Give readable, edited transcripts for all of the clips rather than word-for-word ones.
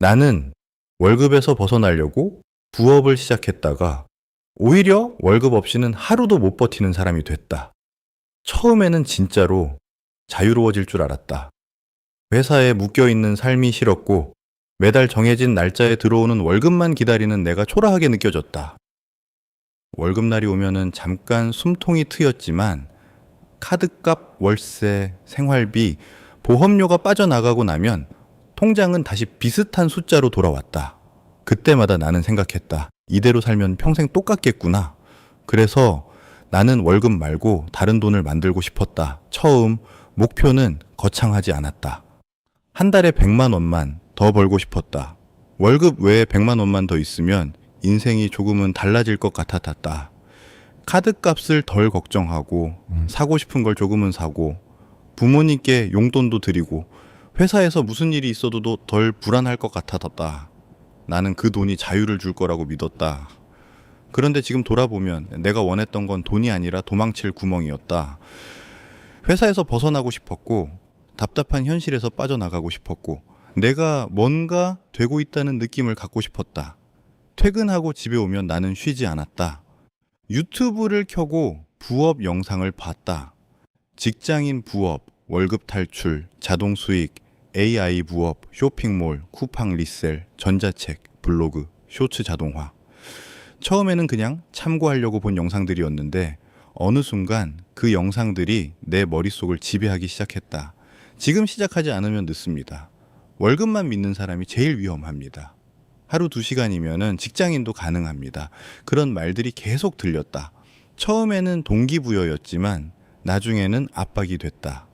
나는 월급에서 벗어나려고 부업을 시작했다가 오히려 월급 없이는 하루도 못 버티는 사람이 됐다. 처음에는 진짜로 자유로워질 줄 알았다. 회사에 묶여있는 삶이 싫었고 매달 정해진 날짜에 들어오는 월급만 기다리는 내가 초라하게 느껴졌다. 월급날이 오면은 잠깐 숨통이 트였지만 카드값, 월세, 생활비, 보험료가 빠져나가고 나면 통장은 다시 비슷한 숫자로 돌아왔다. 그때마다 나는 생각했다. 이대로 살면 평생 똑같겠구나. 그래서 나는 월급 말고 다른 돈을 만들고 싶었다. 처음 목표는 거창하지 않았다. 한 달에 100만 원만 더 벌고 싶었다. 월급 외에 100만 원만 더 있으면 인생이 조금은 달라질 것 같았다. 카드값을 덜 걱정하고 사고 싶은 걸 조금은 사고 부모님께 용돈도 드리고 회사에서 무슨 일이 있어도 덜 불안할 것 같았다. 나는 그 돈이 자유를 줄 거라고 믿었다. 그런데 지금 돌아보면 내가 원했던 건 돈이 아니라 도망칠 구멍이었다. 회사에서 벗어나고 싶었고 답답한 현실에서 빠져나가고 싶었고 내가 뭔가 되고 있다는 느낌을 갖고 싶었다. 퇴근하고 집에 오면 나는 쉬지 않았다. 유튜브를 켜고 부업 영상을 봤다. 직장인 부업, 월급 탈출, 자동 수익, AI 부업, 쇼핑몰, 쿠팡 리셀, 전자책, 블로그, 쇼츠 자동화. 처음에는 그냥 참고하려고 본 영상들이었는데 어느 순간 그 영상들이 내 머릿속을 지배하기 시작했다. 지금 시작하지 않으면 늦습니다. 월급만 믿는 사람이 제일 위험합니다. 하루 2시간이면 직장인도 가능합니다. 그런 말들이 계속 들렸다. 처음에는 동기부여였지만 나중에는 압박이 됐다.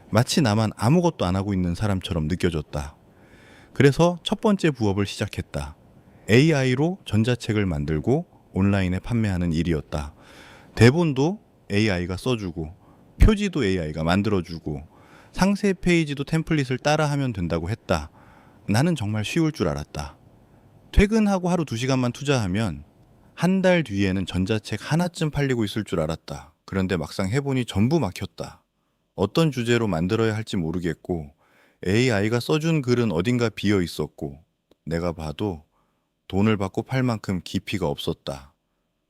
마치 나만 아무것도 안 하고 있는 사람처럼 느껴졌다. 그래서 첫 번째 부업을 시작했다. AI로 전자책을 만들고 온라인에 판매하는 일이었다. 대본도 AI가 써주고 표지도 AI가 만들어주고 상세 페이지도 템플릿을 따라하면 된다고 했다. 나는 정말 쉬울 줄 알았다. 퇴근하고 하루 2시간만 투자하면 한 달 뒤에는 전자책 하나쯤 팔리고 있을 줄 알았다. 그런데 막상 해보니 전부 막혔다. 어떤 주제로 만들어야 할지 모르겠고 AI가 써준 글은 어딘가 비어 있었고 내가 봐도 돈을 받고 팔 만큼 깊이가 없었다.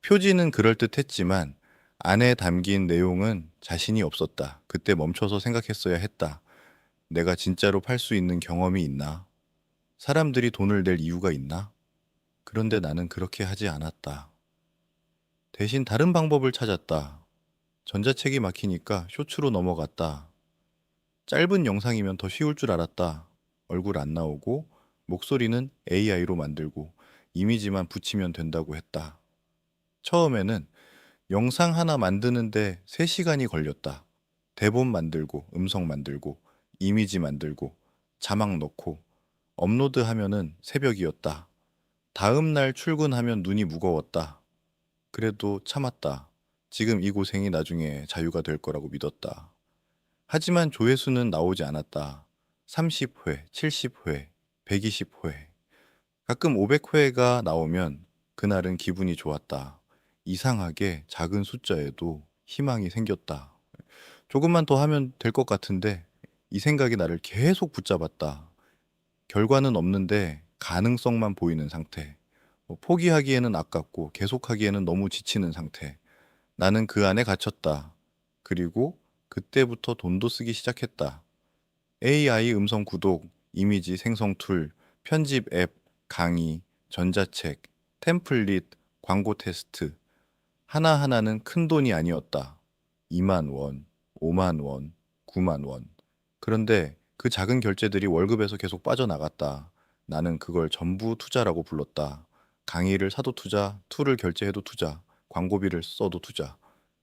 표지는 그럴듯했지만 안에 담긴 내용은 자신이 없었다. 그때 멈춰서 생각했어야 했다. 내가 진짜로 팔 수 있는 경험이 있나? 사람들이 돈을 낼 이유가 있나? 그런데 나는 그렇게 하지 않았다. 대신 다른 방법을 찾았다. 전자책이 막히니까 쇼츠로 넘어갔다. 짧은 영상이면 더 쉬울 줄 알았다. 얼굴 안 나오고 목소리는 AI로 만들고 이미지만 붙이면 된다고 했다. 처음에는 영상 하나 만드는데 3시간이 걸렸다. 대본 만들고 음성 만들고 이미지 만들고 자막 넣고 업로드하면은 새벽이었다. 다음 날 출근하면 눈이 무거웠다. 그래도 참았다. 지금 이 고생이 나중에 자유가 될 거라고 믿었다. 하지만 조회수는 나오지 않았다. 30회, 70회, 120회. 가끔 500회가 나오면 그날은 기분이 좋았다. 이상하게 작은 숫자에도 희망이 생겼다. 조금만 더 하면 될 것 같은데 이 생각이 나를 계속 붙잡았다. 결과는 없는데 가능성만 보이는 상태. 포기하기에는 아깝고 계속하기에는 너무 지치는 상태. 나는 그 안에 갇혔다. 그리고 그때부터 돈도 쓰기 시작했다. AI 음성 구독, 이미지 생성 툴, 편집 앱, 강의, 전자책, 템플릿, 광고 테스트. 하나하나는 큰 돈이 아니었다. 2만 원, 5만 원, 9만 원. 그런데 그 작은 결제들이 월급에서 계속 빠져나갔다. 나는 그걸 전부 투자라고 불렀다. 강의를 사도 투자, 툴을 결제해도 투자, 광고비를 써도 투자.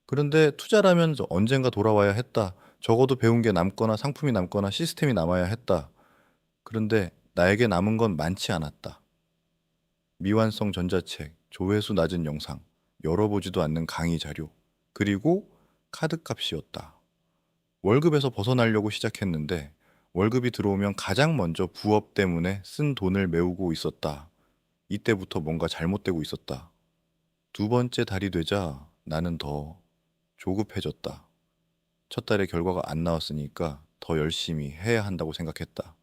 그런데 투자라면 언젠가 돌아와야 했다. 적어도 배운 게 남거나 상품이 남거나 시스템이 남아야 했다. 그런데 나에게 남은 건 많지 않았다. 미완성 전자책, 조회수 낮은 영상, 열어보지도 않는 강의 자료, 그리고 카드값이었다. 월급에서 벗어나려고 시작했는데 월급이 들어오면 가장 먼저 부업 때문에 쓴 돈을 메우고 있었다. 이때부터 뭔가 잘못되고 있었다. 두 번째 달이 되자 나는 더 조급해졌다. 첫 달에 결과가 안 나왔으니까 더 열심히 해야 한다고 생각했다.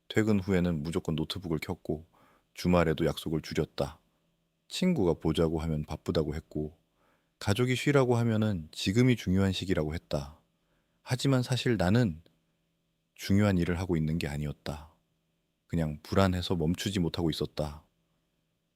퇴근 후에는 무조건 노트북을 켰고 주말에도 약속을 줄였다. 친구가 보자고 하면 바쁘다고 했고 가족이 쉬라고 하면은 지금이 중요한 시기라고 했다. 하지만 사실 나는 중요한 일을 하고 있는 게 아니었다. 그냥 불안해서 멈추지 못하고 있었다.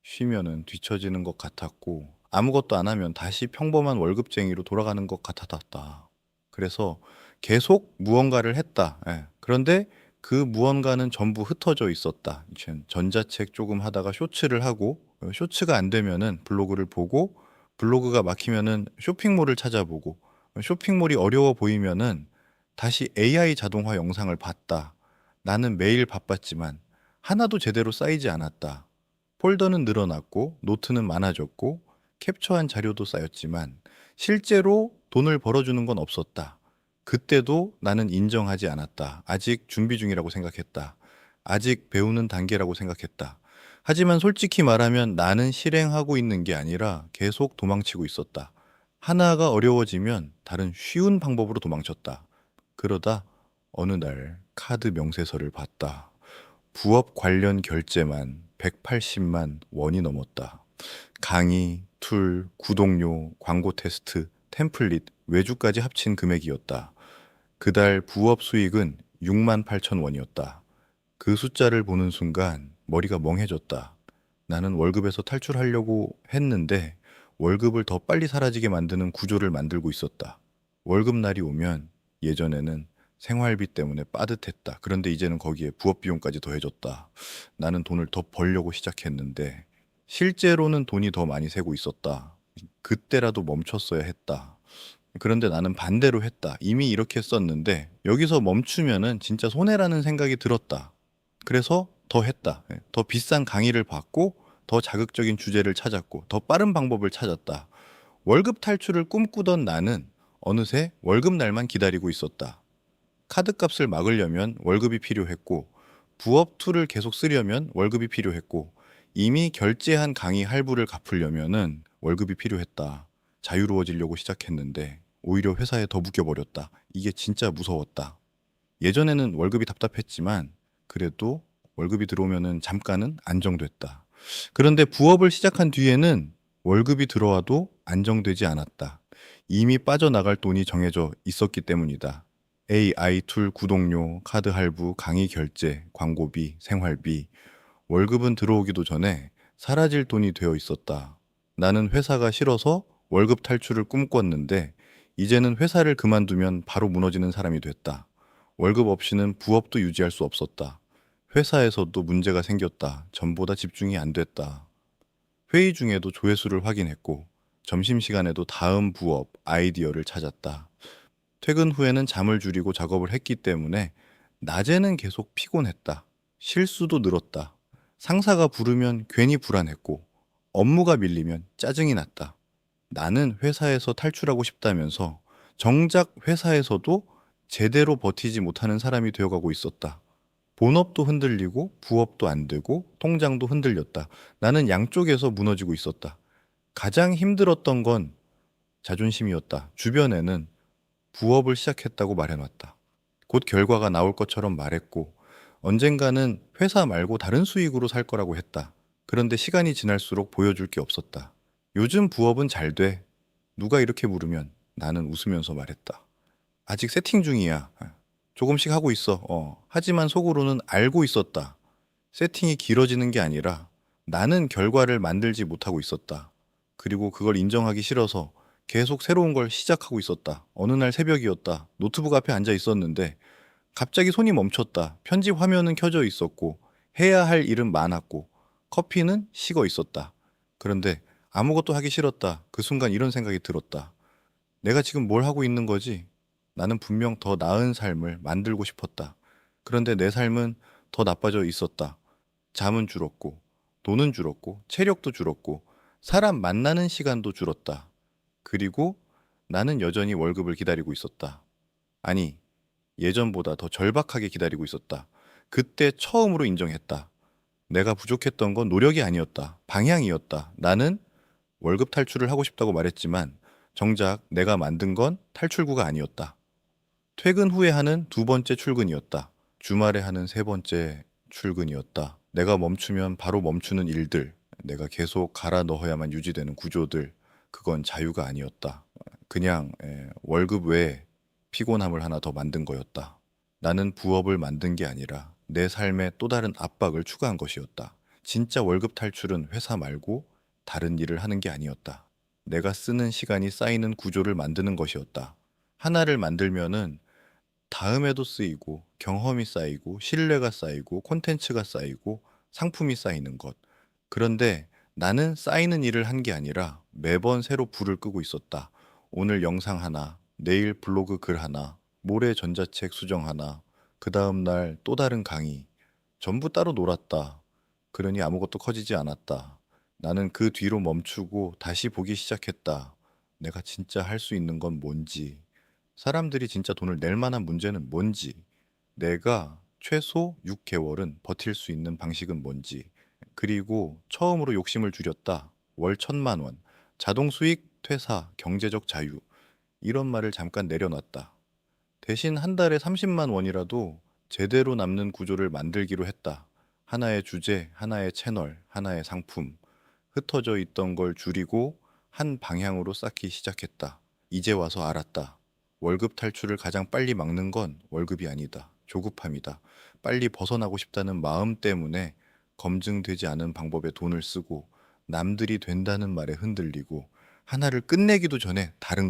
쉬면은 뒤처지는 것 같았고 아무것도 안 하면 다시 평범한 월급쟁이로 돌아가는 것 같았다. 그래서 계속 무언가를 했다. 예. 그런데 그 무언가는 전부 흩어져 있었다. 전자책 조금 하다가 쇼츠를 하고 쇼츠가 안 되면은 블로그를 보고 블로그가 막히면은 쇼핑몰을 찾아보고 쇼핑몰이 어려워 보이면은 다시 AI 자동화 영상을 봤다. 나는 매일 바빴지만 하나도 제대로 쌓이지 않았다. 폴더는 늘어났고 노트는 많아졌고 캡처한 자료도 쌓였지만 실제로 돈을 벌어주는 건 없었다. 그때도 나는 인정하지 않았다. 아직 준비 중이라고 생각했다. 아직 배우는 단계라고 생각했다. 하지만 솔직히 말하면 나는 실행하고 있는 게 아니라 계속 도망치고 있었다. 하나가 어려워지면 다른 쉬운 방법으로 도망쳤다. 그러다 어느 날 카드 명세서를 봤다. 부업 관련 결제만 180만 원이 넘었다. 강의, 툴, 구독료, 광고 테스트, 템플릿, 외주까지 합친 금액이었다. 그달 부업 수익은 6만 8천 원이었다. 그 숫자를 보는 순간 머리가 멍해졌다. 나는 월급에서 탈출하려고 했는데 월급을 더 빨리 사라지게 만드는 구조를 만들고 있었다. 월급날이 오면 예전에는 생활비 때문에 빠듯했다. 그런데 이제는 거기에 부업 비용까지 더해졌다. 나는 돈을 더 벌려고 시작했는데 실제로는 돈이 더 많이 새고 있었다. 그때라도 멈췄어야 했다. 그런데 나는 반대로 했다. 이미 이렇게 썼는데 여기서 멈추면은 진짜 손해라는 생각이 들었다. 그래서 더 했다. 더 비싼 강의를 받고 더 자극적인 주제를 찾았고 더 빠른 방법을 찾았다. 월급 탈출을 꿈꾸던 나는 어느새 월급날만 기다리고 있었다. 카드값을 막으려면 월급이 필요했고 부업 툴을 계속 쓰려면 월급이 필요했고 이미 결제한 강의 할부를 갚으려면은 월급이 필요했다. 자유로워지려고 시작했는데 오히려 회사에 더 묶여버렸다. 이게 진짜 무서웠다. 예전에는 월급이 답답했지만 그래도 월급이 들어오면은 잠깐은 안정됐다. 그런데 부업을 시작한 뒤에는 월급이 들어와도 안정되지 않았다. 이미 빠져나갈 돈이 정해져 있었기 때문이다. AI 툴 구독료, 카드 할부, 강의 결제, 광고비, 생활비. 월급은 들어오기도 전에 사라질 돈이 되어 있었다. 나는 회사가 싫어서 월급 탈출을 꿈꿨는데 이제는 회사를 그만두면 바로 무너지는 사람이 됐다. 월급 없이는 부업도 유지할 수 없었다. 회사에서도 문제가 생겼다. 전보다 집중이 안 됐다. 회의 중에도 조회수를 확인했고 점심시간에도 다음 부업, 아이디어를 찾았다. 퇴근 후에는 잠을 줄이고 작업을 했기 때문에 낮에는 계속 피곤했다. 실수도 늘었다. 상사가 부르면 괜히 불안했고 업무가 밀리면 짜증이 났다. 나는 회사에서 탈출하고 싶다면서 정작 회사에서도 제대로 버티지 못하는 사람이 되어가고 있었다. 본업도 흔들리고 부업도 안 되고 통장도 흔들렸다. 나는 양쪽에서 무너지고 있었다. 가장 힘들었던 건 자존심이었다. 주변에는 부업을 시작했다고 말해놨다. 곧 결과가 나올 것처럼 말했고 언젠가는 회사 말고 다른 수익으로 살 거라고 했다. 그런데 시간이 지날수록 보여줄 게 없었다. 요즘 부업은 잘 돼. 누가 이렇게 물으면 나는 웃으면서 말했다. 아직 세팅 중이야. 조금씩 하고 있어. 하지만 속으로는 알고 있었다. 세팅이 길어지는 게 아니라 나는 결과를 만들지 못하고 있었다. 그리고 그걸 인정하기 싫어서 계속 새로운 걸 시작하고 있었다. 어느 날 새벽이었다. 노트북 앞에 앉아 있었는데 갑자기 손이 멈췄다. 편집 화면은 켜져 있었고 해야 할 일은 많았고 커피는 식어 있었다. 그런데 아무것도 하기 싫었다. 그 순간 이런 생각이 들었다. 내가 지금 뭘 하고 있는 거지? 나는 분명 더 나은 삶을 만들고 싶었다. 그런데 내 삶은 더 나빠져 있었다. 잠은 줄었고, 돈은 줄었고, 체력도 줄었고, 사람 만나는 시간도 줄었다. 그리고 나는 여전히 월급을 기다리고 있었다. 아니, 예전보다 더 절박하게 기다리고 있었다. 그때 처음으로 인정했다. 내가 부족했던 건 노력이 아니었다. 방향이었다. 나는 월급 탈출을 하고 싶다고 말했지만 정작 내가 만든 건 탈출구가 아니었다. 퇴근 후에 하는 두 번째 출근이었다. 주말에 하는 세 번째 출근이었다. 내가 멈추면 바로 멈추는 일들, 내가 계속 갈아 넣어야만 유지되는 구조들, 그건 자유가 아니었다. 그냥 월급 외에 피곤함을 하나 더 만든 거였다. 나는 부업을 만든 게 아니라 내 삶에 또 다른 압박을 추가한 것이었다. 진짜 월급 탈출은 회사 말고 다른 일을 하는 게 아니었다. 내가 쓰는 시간이 쌓이는 구조를 만드는 것이었다. 하나를 만들면은 다음에도 쓰이고 경험이 쌓이고 신뢰가 쌓이고 콘텐츠가 쌓이고 상품이 쌓이는 것. 그런데 나는 쌓이는 일을 한 게 아니라 매번 새로 불을 끄고 있었다. 오늘 영상 하나, 내일 블로그 글 하나, 모레 전자책 수정 하나, 그 다음 날 또 다른 강의. 전부 따로 놀았다. 그러니 아무것도 커지지 않았다. 나는 그 뒤로 멈추고 다시 보기 시작했다. 내가 진짜 할 수 있는 건 뭔지, 사람들이 진짜 돈을 낼 만한 문제는 뭔지, 내가 최소 6개월은 버틸 수 있는 방식은 뭔지, 그리고 처음으로 욕심을 줄였다. 월 1,000만 원, 자동 수익, 퇴사, 경제적 자유. 이런 말을 잠깐 내려놨다. 대신 한 달에 30만 원이라도 제대로 남는 구조를 만들기로 했다. 하나의 주제, 하나의 채널, 하나의 상품. 흩어져 있던 걸 줄이고 한 방향으로 쌓기 시작했다. 이제 와서 알았다. 월급 탈출을 가장 빨리 막는 건 월급이 아니다. 조급함이다. 빨리 벗어나고 싶다는 마음 때문에 검증되지 않은 방법에 돈을 쓰고 남들이 된다는 말에 흔들리고 하나를 끝내기도 전에 다른